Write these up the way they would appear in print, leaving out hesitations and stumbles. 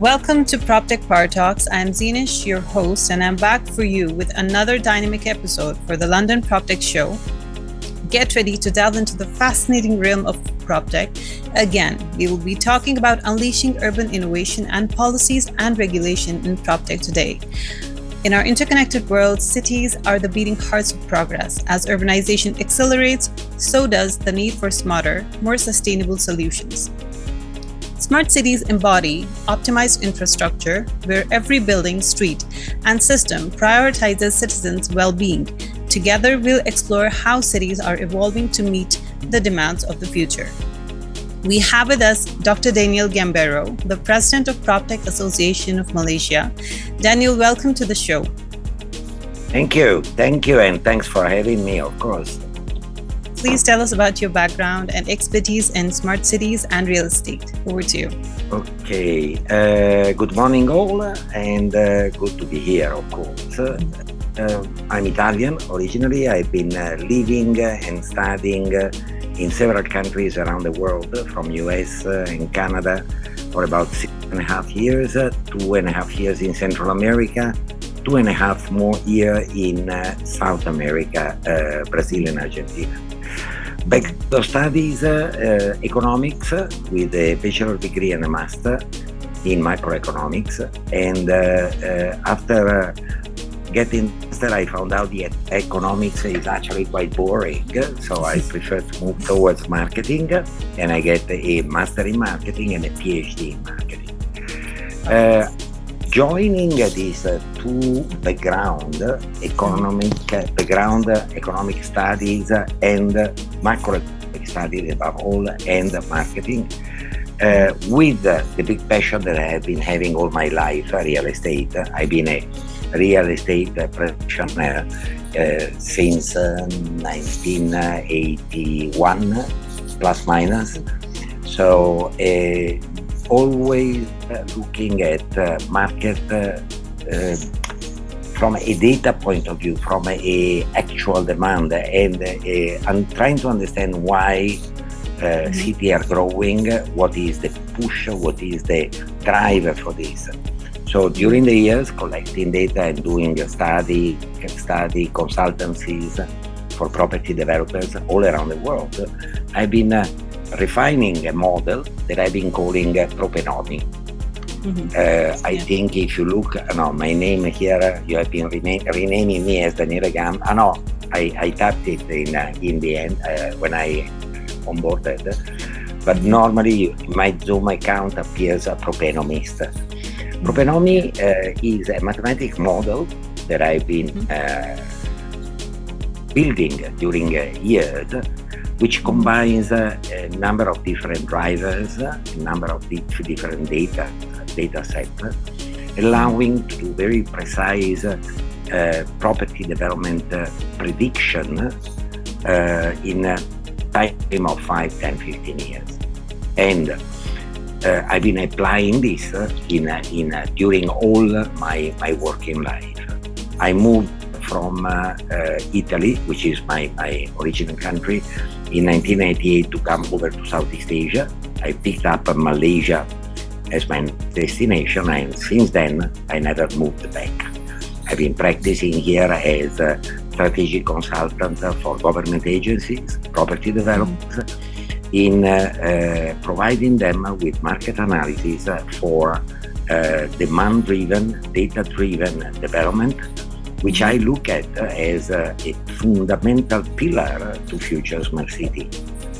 Welcome to PropTech Power Talks. I'm Zinish, your host, and I'm back for you with another dynamic episode for the London PropTech Show. Get ready to delve into the fascinating realm of PropTech. Again, we will be talking about unleashing urban innovation and policies and regulation in PropTech today. In our interconnected world, cities are the beating hearts of progress. As urbanization accelerates, so does the need for smarter, more sustainable solutions. Smart cities embody optimized infrastructure where every building, street, and system prioritizes citizens' well-being. Together, we'll explore how cities are evolving to meet the demands of the future. We have with us Dr. Daniel Gambero, the President of PropTech Association of Malaysia. Daniel, welcome to the show. Thank you, and thanks for having me, of course. Please tell us about your background and expertise in smart cities and real estate. Over to you. Okay, good morning all, and good to be here, of course. I'm Italian originally. I've been living and studying in several countries around the world, from US and Canada for about 6.5 years, 2.5 years in Central America, 2.5 more years in South America, Brazil and Argentina. Bachelor studies economics with a bachelor degree and a master in macroeconomics, and after getting master, I found out that economics is actually quite boring, so I prefer to move towards marketing, and I get a master in marketing and a PhD in marketing. Joining these two background, economic studies and macroeconomic studies above all, and marketing, with the big passion that I have been having all my life, real estate. I've been a real estate practitioner since 1981, plus minus. So always looking at market from a data point of view, from a actual demand, and I'm trying to understand why cities are growing, what is the push, what is the driver for this. So during the years, collecting data and doing study consultancies for property developers all around the world, I've been refining a model that I've been calling Propenomi. I think if you look, my name here, you have been renaming me as Daniele Gam. I tapped it in the end when I onboarded. But normally my Zoom account appears a Propenomist. Propenomi is a mathematical model that I've been building during years, which combines a number of different drivers, a number of different data sets, allowing to do very precise property development prediction in a time frame of 5, 10, 15 years. And I've been applying this during all my working life. I moved from Italy, which is my original country, in 1998 to come over to Southeast Asia. I picked up Malaysia as my destination, and since then I never moved back. I've been practicing here as a strategic consultant for government agencies, property developers, in providing them with market analysis for demand-driven, data-driven development, which I look at as a fundamental pillar to future smart city,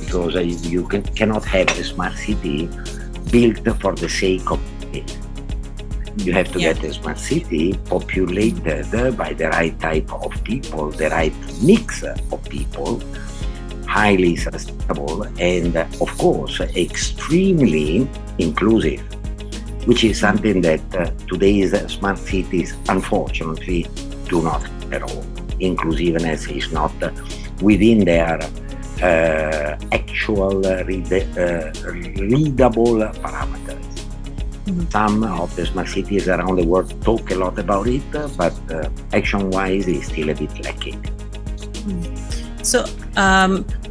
because you cannot have a smart city built for the sake of it. You have to get a smart city populated by the right type of people, the right mix of people, highly sustainable, and of course extremely inclusive, which is something that today's smart cities unfortunately do not at all. Inclusiveness is not within their actual readable parameters. Some of the smart cities around the world talk a lot about it, but action-wise is still a bit lacking. So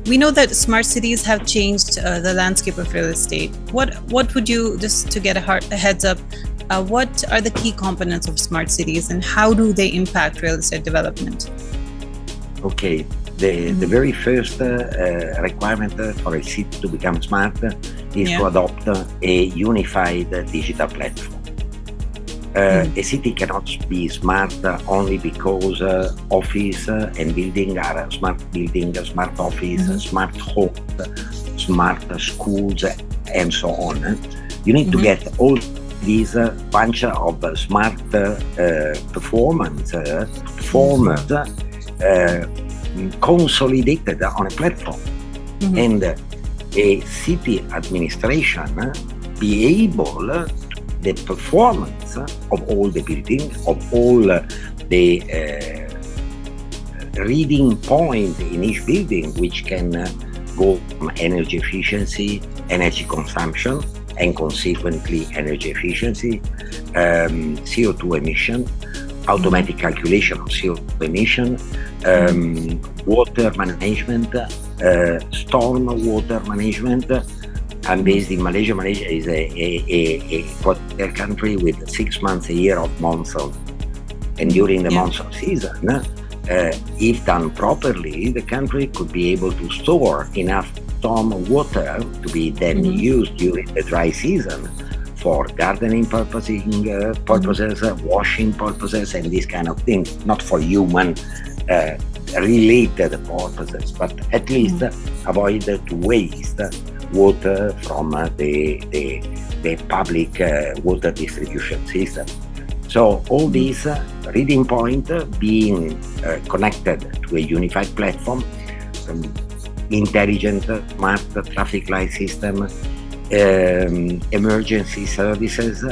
we know that smart cities have changed the landscape of real estate. What would you, just to get a heads up, what are the key components of smart cities and how do they impact real estate development? Okay, the very first requirement for a city to become smart is to adopt a unified digital platform. A city cannot be smart only because office and building are smart building, smart office, smart home, smart schools, and so on. You need to get all these bunch of smart performers consolidated on a platform, and a city administration be able the performance of all the buildings, of all the reading point in each building, which can go from energy efficiency, energy consumption, and consequently energy efficiency, CO2 emission, automatic calculation of CO2 emission, water management, storm water management. I'm based in Malaysia. Malaysia is a quarter country with 6 months a year of monsoon. And during the monsoon season, if done properly, the country could be able to store enough storm water to be then used during the dry season for gardening purposes, washing purposes, and these kind of things, not for human related purposes, but at least avoid to waste water from the public water distribution system. So all these reading point being connected to a unified platform, intelligent smart traffic light system, emergency services.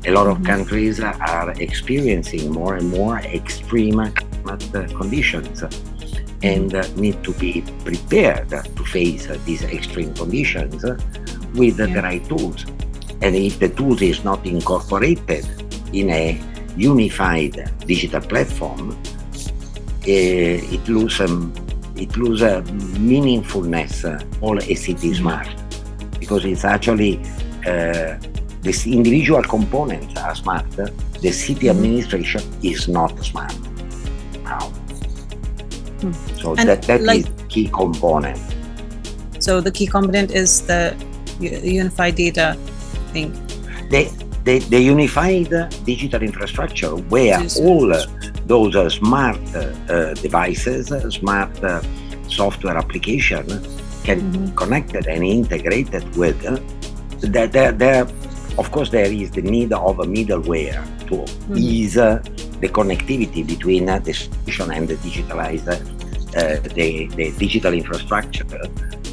A lot of countries are experiencing more and more extreme climate conditions and need to be prepared to face these extreme conditions with the right tools. And if the tools is not incorporated in a unified digital platform, it loses meaningfulness, all a city smart, because it's actually this individual components are smart. The city administration is not smart. Wow. So And that is key component. So the key component is the unified data thing. The unified digital infrastructure where all those smart devices, smart software application can connected and integrated with. Of course, there is the need of a middleware to ease the connectivity between the solution and the digitalized the digital infrastructure.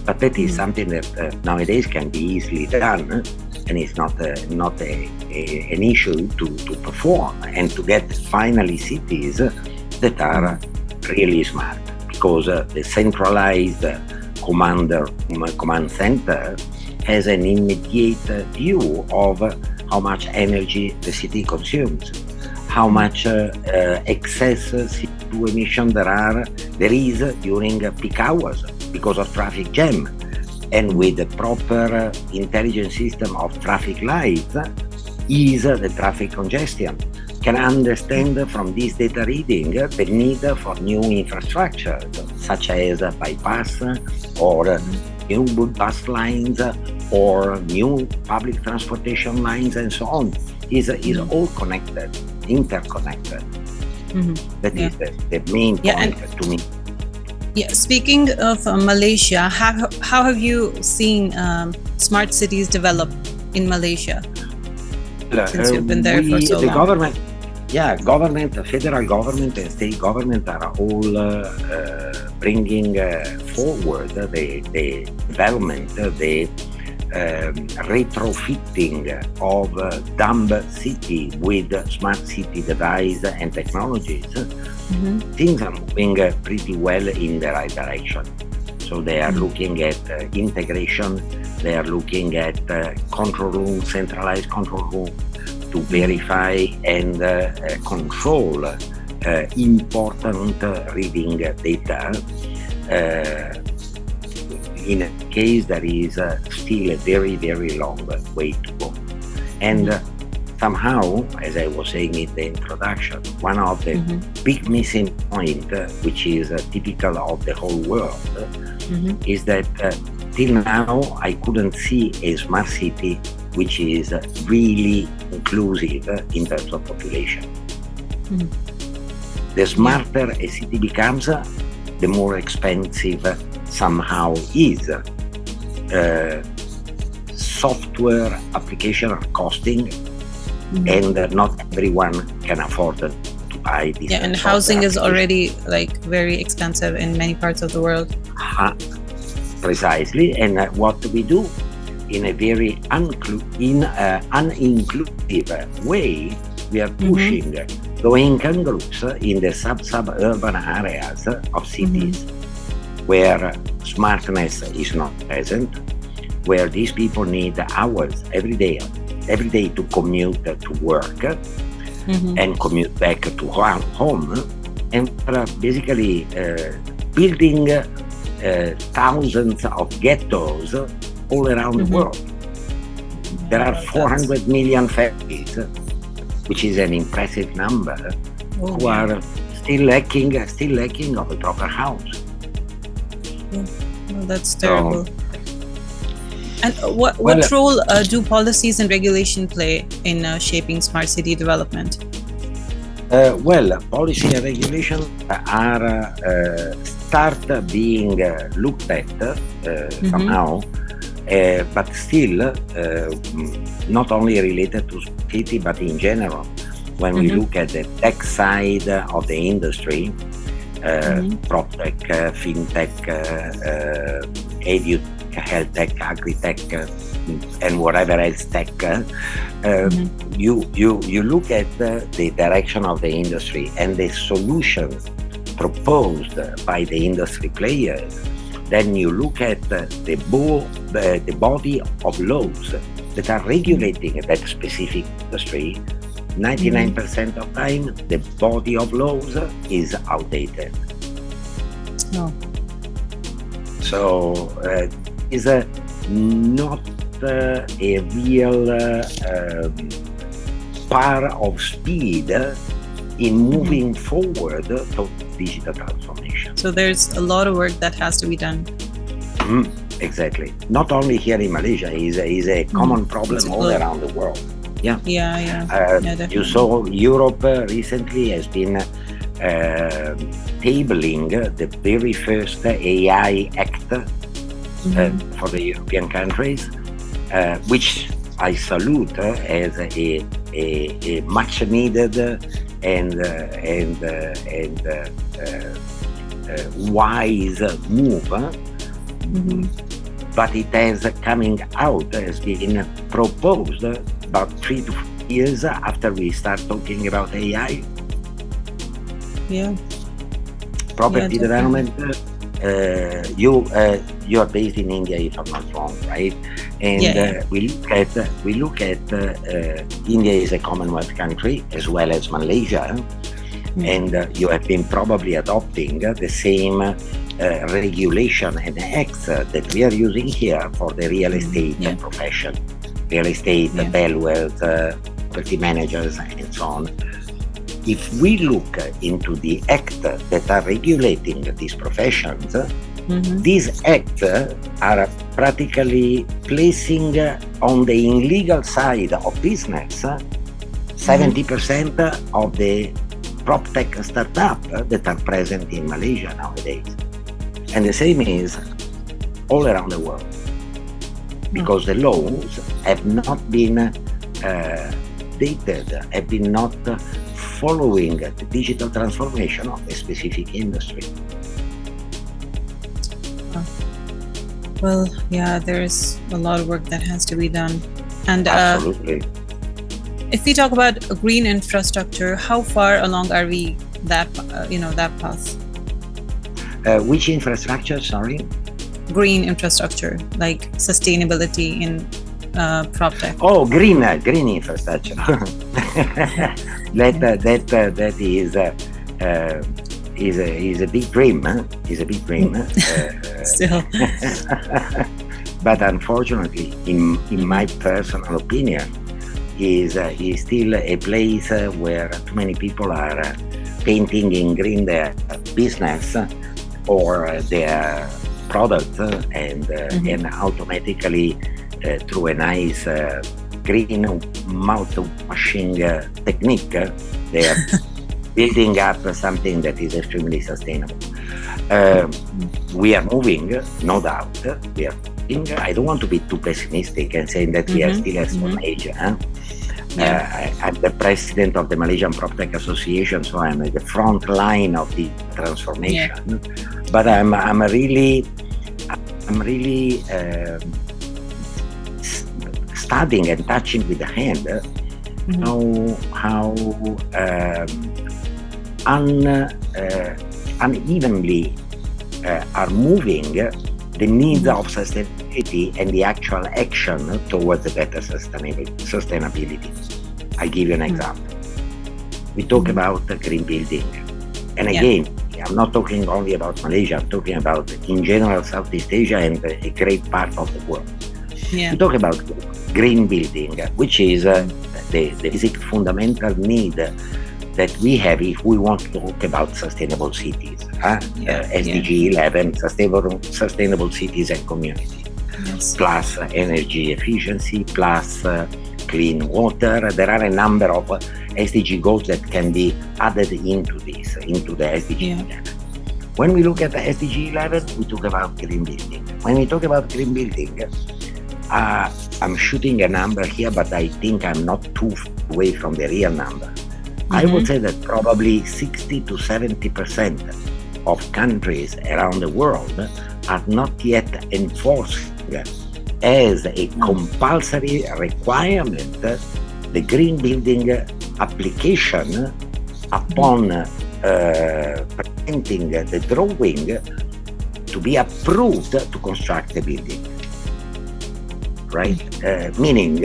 But that is something that nowadays can be easily done, and it's not an issue to perform and to get finally cities that are really smart, because the centralized command center has an immediate view of how much energy the city consumes, how much excess CO2 emission there is during peak hours because of traffic jam. And with the proper intelligent system of traffic lights, ease the traffic congestion, can understand from this data reading the need for new infrastructure, such as bypass or new bus lines or new public transportation lines and so on. Is all connected, interconnected. That is the main point to me. Yeah, speaking of Malaysia, how have you seen smart cities develop in Malaysia since you've been there for so long? Government, federal government and state government are all bringing forward the development, the retrofitting of dumb city with smart city device and technologies. Things are moving pretty well in the right direction. So they are looking at integration, they are looking at control room, centralized control room to verify and control important reading data. In a case there is still a very, very long way to go. And somehow, as I was saying in the introduction, one of the big missing point, which is typical of the whole world, is that till now I couldn't see a smart city which is really inclusive in terms of population. The smarter a city becomes, the more expensive somehow is. Software application are costing, and not everyone can afford to buy this. And housing is already like very expensive in many parts of the world. Precisely, and what we do in a very uninclusive way, we are pushing low-income groups in the suburban areas of cities where smartness is not present, where these people need hours every day to commute to work and commute back to home, and basically building thousands of ghettos all around the world. There are 400 million families, which is an impressive number, who are still lacking of a proper house. Well, that's terrible. And what role do policies and regulation play in shaping smart city development? Policy and regulation are start being looked at somehow, but still not only related to city, but in general. When we look at the tech side of the industry, PropTech, FinTech, EdTech, Health Tech, Agri-Tech, and whatever else tech, you look at the direction of the industry and the solutions proposed by the industry players. Then you look at the body of laws that are regulating that specific industry. 99% of time, the body of laws is outdated. So is not a real power of speed in moving forward to digital transformation. So there's a lot of work that has to be done. Exactly. Not only here in Malaysia, is a common problem all around the world. You saw Europe recently has been tabling the very first AI Act for the European countries, which I salute as a much needed and wise move. But it has coming out has been proposed about 3 to 4 years after we start talking about AI. Property development. You are based in India, if I'm not wrong, right? And we look at India is a Commonwealth country as well as Malaysia, and you have been probably adopting the same regulation and acts that we are using here for the real estate profession, real estate valuers, property managers, and so on. If we look into the acts that are regulating these professions, these acts are practically placing on the illegal side of business 70% of the PropTech startups that are present in Malaysia nowadays. And the same is all around the world, because the laws have not been dated, have been not following the digital transformation of a specific industry. Well, there's a lot of work that has to be done. And absolutely. If we talk about green infrastructure, how far along are we that path? Which infrastructure? Sorry. Green infrastructure, like sustainability in PropTech. Oh, green infrastructure. That is a big dream. Is a big dream. Still. But unfortunately, in my personal opinion, is still a place where too many people are painting in green their business or their product and automatically through a nice green mouth washing technique, they are building up something that is extremely sustainable. We are moving, no doubt. We are. I don't want to be too pessimistic and saying that we are still at Stone Age. I'm the president of the Malaysian PropTech Association, so I'm at the front line of the transformation. But I'm really studying and touching with the hand how unevenly are moving the needs of sustainability and the actual action towards the better sustainability. I'll give you an example. We talk about green building. And again, I'm not talking only about Malaysia, I'm talking about in general Southeast Asia and a great part of the world. We talk about green building, which is the basic fundamental need that we have if we want to talk about sustainable cities. SDG 11, sustainable cities and communities, plus energy efficiency, plus clean water. There are a number of SDG goals that can be added into this, into the SDG 11. When we look at the SDG 11, we talk about green building. When we talk about green building, I'm shooting a number here, but I think I'm not too away from the real number. I would say that probably 60 to 70% of countries around the world are not yet enforcing as a compulsory requirement the green building application upon presenting the drawing to be approved to construct the building. Right? Meaning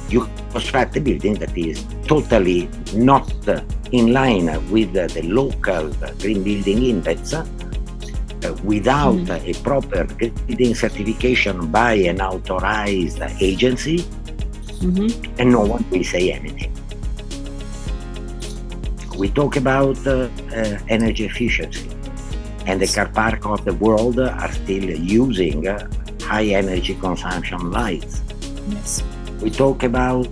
you construct a building that is totally not in line with the local green building index without a proper green building certification by an authorized agency, and no one will say anything. We talk about energy efficiency, and the car park of the world are still using high energy consumption lights. We talk about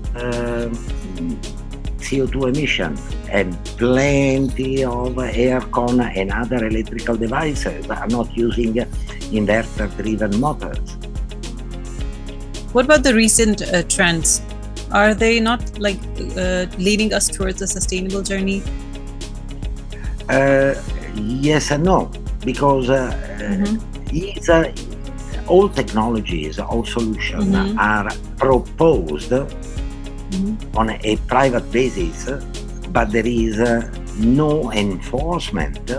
CO2 emission, and plenty of aircon and other electrical devices are not using inverter-driven motors. What about the recent trends? Are they not leading us towards a sustainable journey? Yes and no, because all technologies, all solutions are proposed on a private basis, but there is no enforcement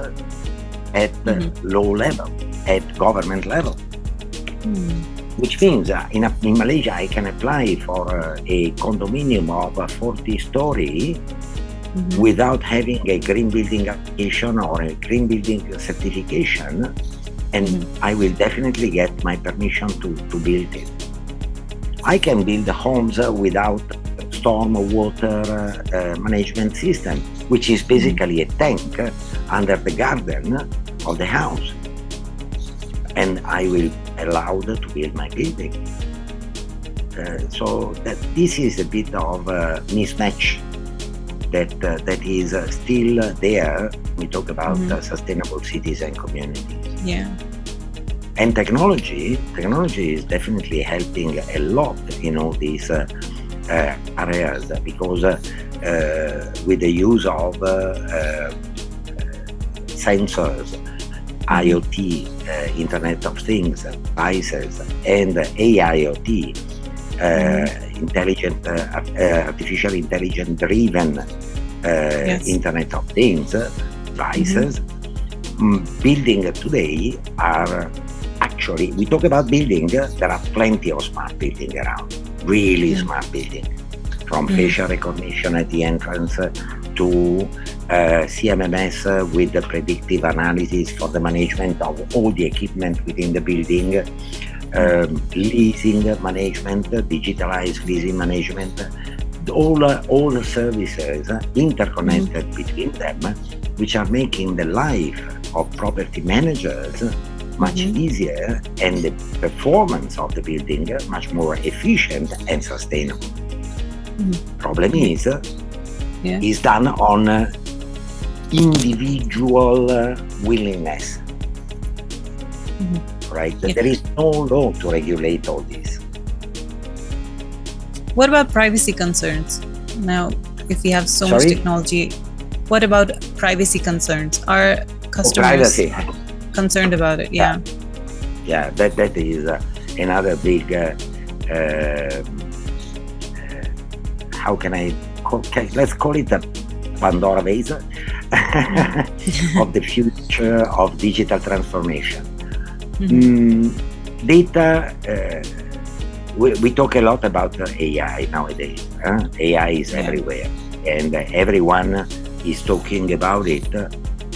at low level, at government level. Which means in Malaysia I can apply for a condominium of 40-story without having a green building application or a green building certification, and I will definitely get my permission to build it. I can build homes without storm water management system, which is basically a tank under the garden of the house, and I will be allowed to build my building. So that this is a bit of a mismatch that is still there. We talk about sustainable cities and communities. And technology is definitely helping a lot in all these areas, because with the use of sensors, IoT, Internet of Things, devices, and AIoT, artificial intelligence driven Internet of Things devices, building today are actually, we talk about building, there are plenty of smart building around, really smart building, from facial recognition at the entrance to CMMS with the predictive analysis for the management of all the equipment within the building, leasing management, digitalized leasing management, all the services interconnected between them, which are making the life of property managers much easier and the performance of the building much more efficient and sustainable. Problem is done on individual willingness, right? There is no law to regulate all this. What about privacy concerns? Now, if we have so much technology, what about privacy concerns? Are customers concerned about it? Yeah, that is another big how can I let's call it a Pandora vase of the future of digital transformation. Data, we talk a lot about AI nowadays. AI is everywhere, and everyone is talking about it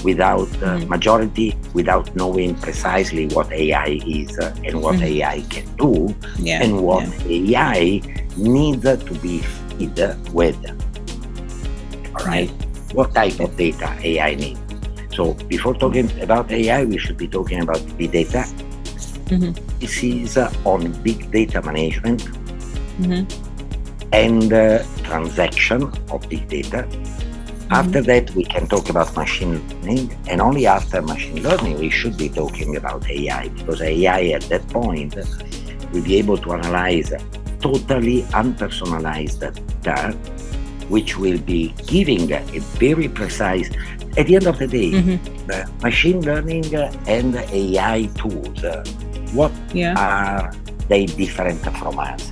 without majority, without knowing precisely what AI is and what AI can do, and what AI needs to be fed with. All right? What type of data AI needs? So before talking about AI, we should be talking about big data. This is on big data management and transaction of big data. After that, we can talk about machine learning, and only after machine learning, we should be talking about AI, because AI at that point will be able to analyze totally unpersonalized data, which will be giving a very precise. At the end of the day, the machine learning and AI tools, what are they different from us?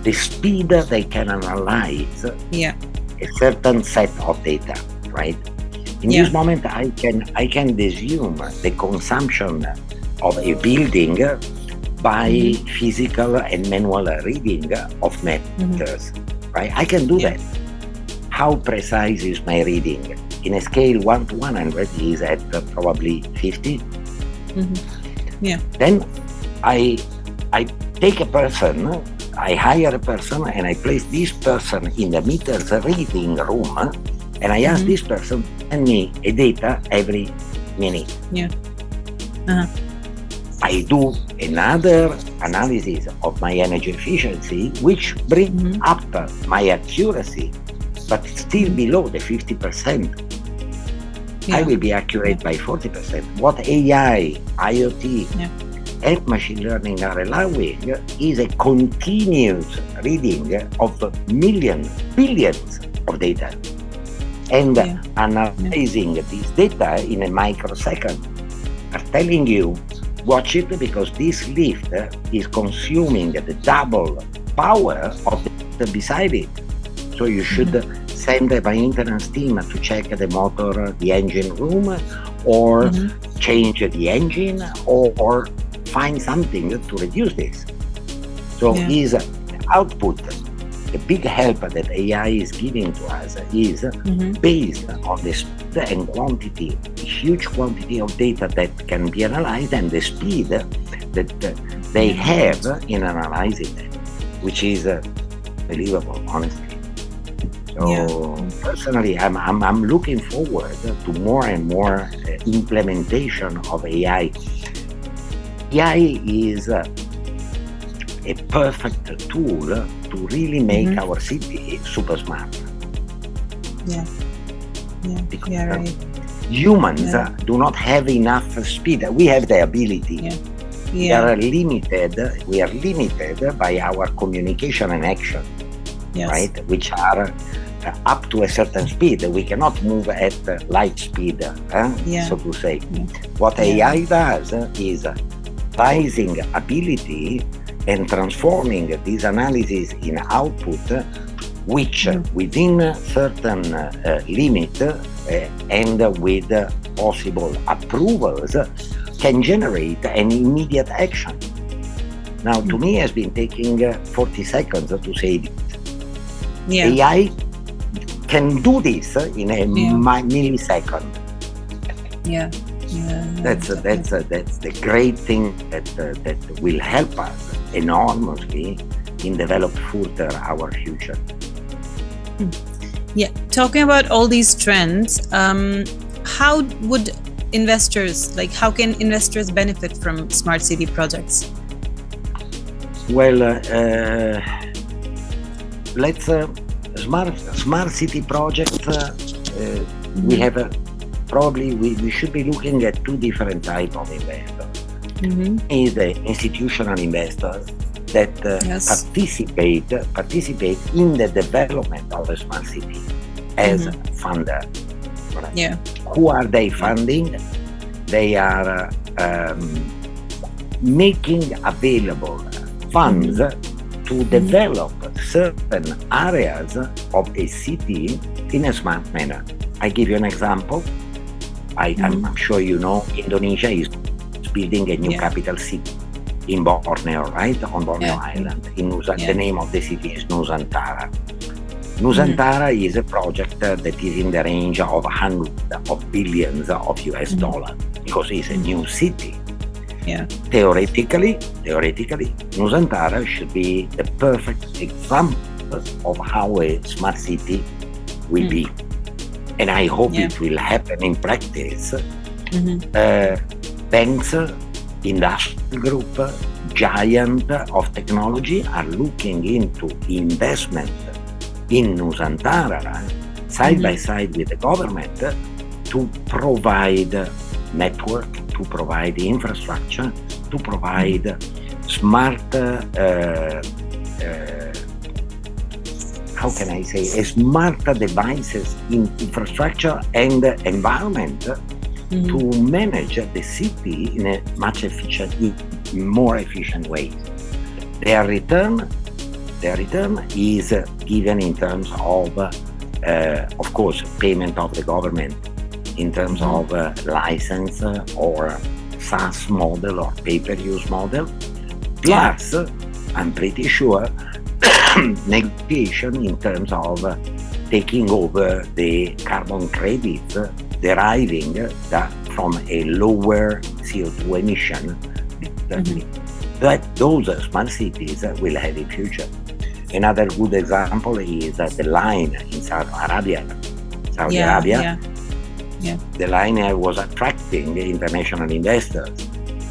The speed they can analyze a certain set of data, right? In this moment, I can assume the consumption of a building by physical and manual reading of meters, right? I can do that. How precise is my reading? In a scale 1 to 100 is at probably 50. Then I take a person, I hire a person, and I place this person in the meters reading room, and I ask this person to send me a data every minute. I do another analysis of my energy efficiency, which brings up my accuracy, but still below the 50%. I will be accurate by 40%. What AI, IoT, and machine learning are allowing is a continuous reading of millions, billions of data, and analyzing this data in a microsecond. I'm telling you, watch it, because this lift is consuming the double power of the beside it. So you should send a maintenance team to check the motor, the engine room, or change the engine, or find something to reduce this. So is output, the big help that AI is giving to us is based on the speed and quantity, huge quantity of data that can be analyzed, and the speed that they have in analyzing it, which is believable, honestly. So personally, I'm looking forward to more and more implementation of AI. AI is a perfect tool to really make our city super smart. Because humans do not have enough speed. We have the ability. We are limited by our communication and action, right? Which are up to a certain speed. We cannot move at light speed, so to say. What AI does is rising ability and transforming this analysis in output, which within certain limit and with possible approvals can generate an immediate action. Now, to me, has been taking 40 seconds to say this. AI can do this in a millisecond. That's the great thing that will help us enormously in develop further our future. Yeah, talking about all these trends, how would how can investors benefit from smart city projects? Well, let's smart city projects. We have probably we should be looking at two different types of investors. Is the institutional investors that participate in the development of a smart city as funder. Right? Yeah. Who are they funding? They are making available funds to develop certain areas of a city in a smart manner. I give you an example. I'm sure you know Indonesia is building a new capital city in Borneo, right? On Borneo Island. In the name of the city is Nusantara. Nusantara is a project that is in the range of hundreds of billions of US dollars because it's a new city. Yeah. Theoretically, Nusantara should be the perfect example of how a smart city will be. And I hope it will happen in practice. Banks, industrial group, giant of technology are looking into investment in Nusantara side by side with the government to provide network, to provide infrastructure, to provide smart smart devices in infrastructure and environment to manage the city in a much more efficient way. Their return is given in terms of course, payment of the government, in terms of license or SaaS model or pay-per-use model. Plus, I'm pretty sure, negotiation in terms of taking over the carbon credits deriving from a lower CO2 emission. That those smart cities will have a future. Another good example is the line in Saudi Arabia. The line was attracting international investors.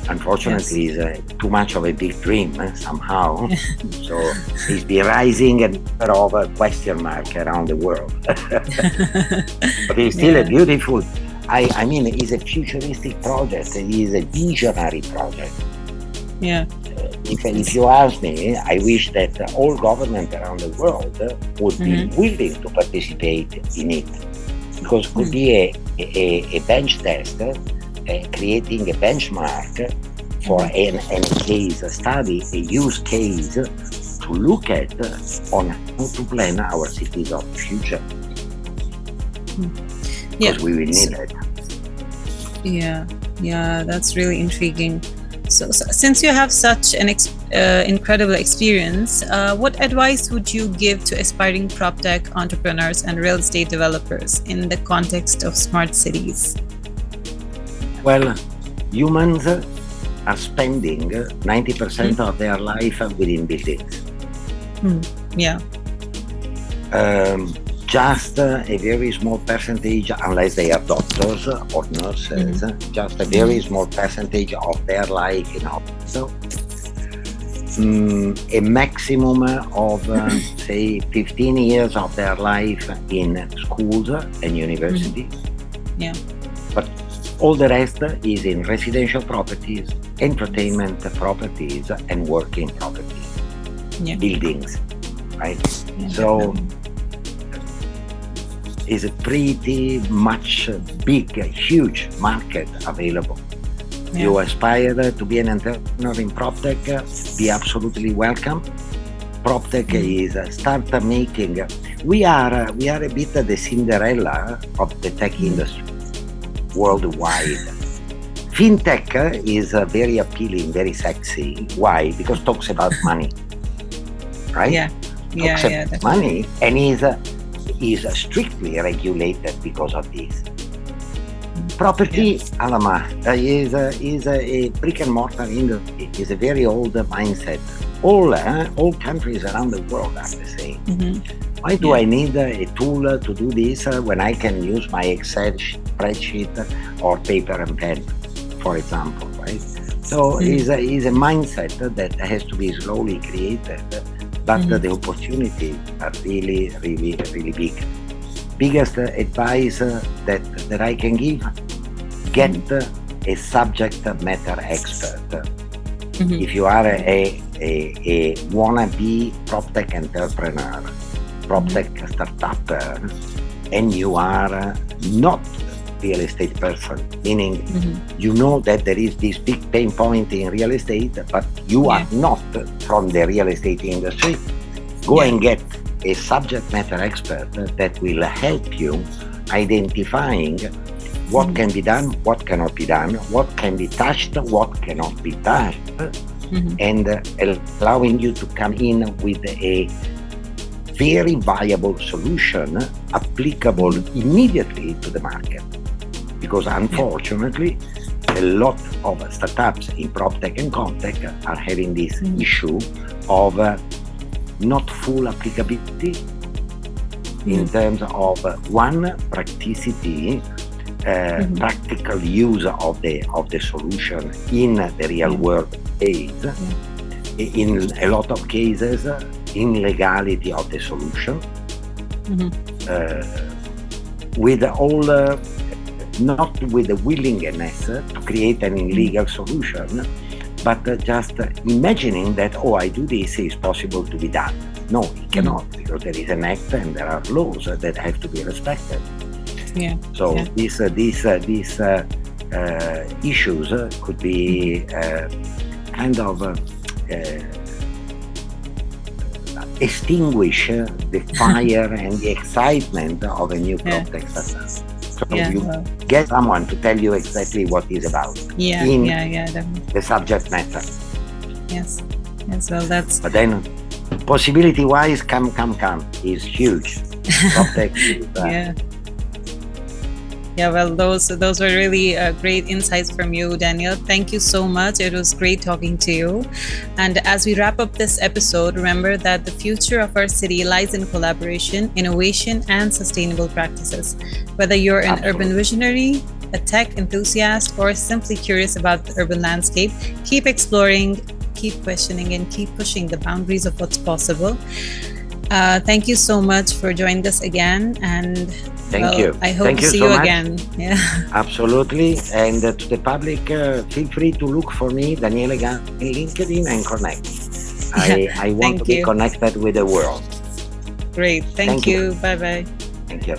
Unfortunately, it's too much of a big dream somehow. So it's the rising and of a question mark around the world. But it's still a beautiful, I mean, it's a futuristic project. It is a visionary project. Yeah. If you ask me, I wish that all governments around the world would be willing to participate in it, because it could be a bench test, creating a benchmark for a case study, a use case to look at on how to plan our cities of the future. Because we will need it. Yeah, that's really intriguing. So since you have such an incredible experience, what advice would you give to aspiring PropTech entrepreneurs and real estate developers in the context of smart cities? Well, humans are spending 90% of their life within buildings. Just a very small percentage, unless they are doctors or nurses, just a very small percentage of their life in hospital. A maximum of, say, 15 years of their life in schools and universities. But all the rest is in residential properties, entertainment properties, and working properties, buildings, right? So is a pretty much big, huge market available. You aspire to be an entrepreneur in PropTech, be absolutely welcome. PropTech is start making. We are a bit the Cinderella of the tech industry worldwide. FinTech is very appealing, very sexy. Why? Because it talks about money, right? Talks about money, and is strictly regulated because of this. property, Alama, is a brick and mortar industry. Is a very old mindset. All countries around the world are the same. Why do I need a tool to do this when I can use my Excel spreadsheet or paper and pen, for example, right? So is a mindset that has to be slowly created, but the opportunities are really, really, really big. Biggest advice that I can give: get a subject matter expert. If you are a wannabe PropTech entrepreneur, PropTech startup, and you are not real estate person, meaning you know that there is this big pain point in real estate, but you are not from the real estate industry, go and get a subject matter expert that will help you identifying what can be done, what cannot be done, what can be touched, what cannot be touched, and allowing you to come in with a very viable solution applicable immediately to the market. Because unfortunately, a lot of startups in PropTech and ComTech are having this issue of not full applicability in terms of practicity, practical use of the solution in the real world case. In a lot of cases, illegality of the solution, with all not with the willingness to create an illegal solution, but just imagining that, I do this, is possible to be done. No, it cannot, because there is an act and there are laws that have to be respected. So these issues could be kind of extinguish the fire and the excitement of a new PropTech startup. So you get someone to tell you exactly what it's about. Definitely. The subject matter. Yes. Well, that's. But then, possibility-wise, come is huge. PropTech is. Well, those were really great insights from you, Daniel. Thank you so much. It was great talking to you. And as we wrap up this episode, remember that the future of our city lies in collaboration, innovation, and sustainable practices. Whether you're an urban visionary, a tech enthusiast, or simply curious about the urban landscape, keep exploring, keep questioning, and keep pushing the boundaries of what's possible. Thank you so much for joining us again, and thank you. I hope to see you again. Absolutely. And to the public, feel free to look for me, Daniele Gani, in LinkedIn, and connect. I want to be connected with the world. Great. Thank you. Bye-bye. Thank you.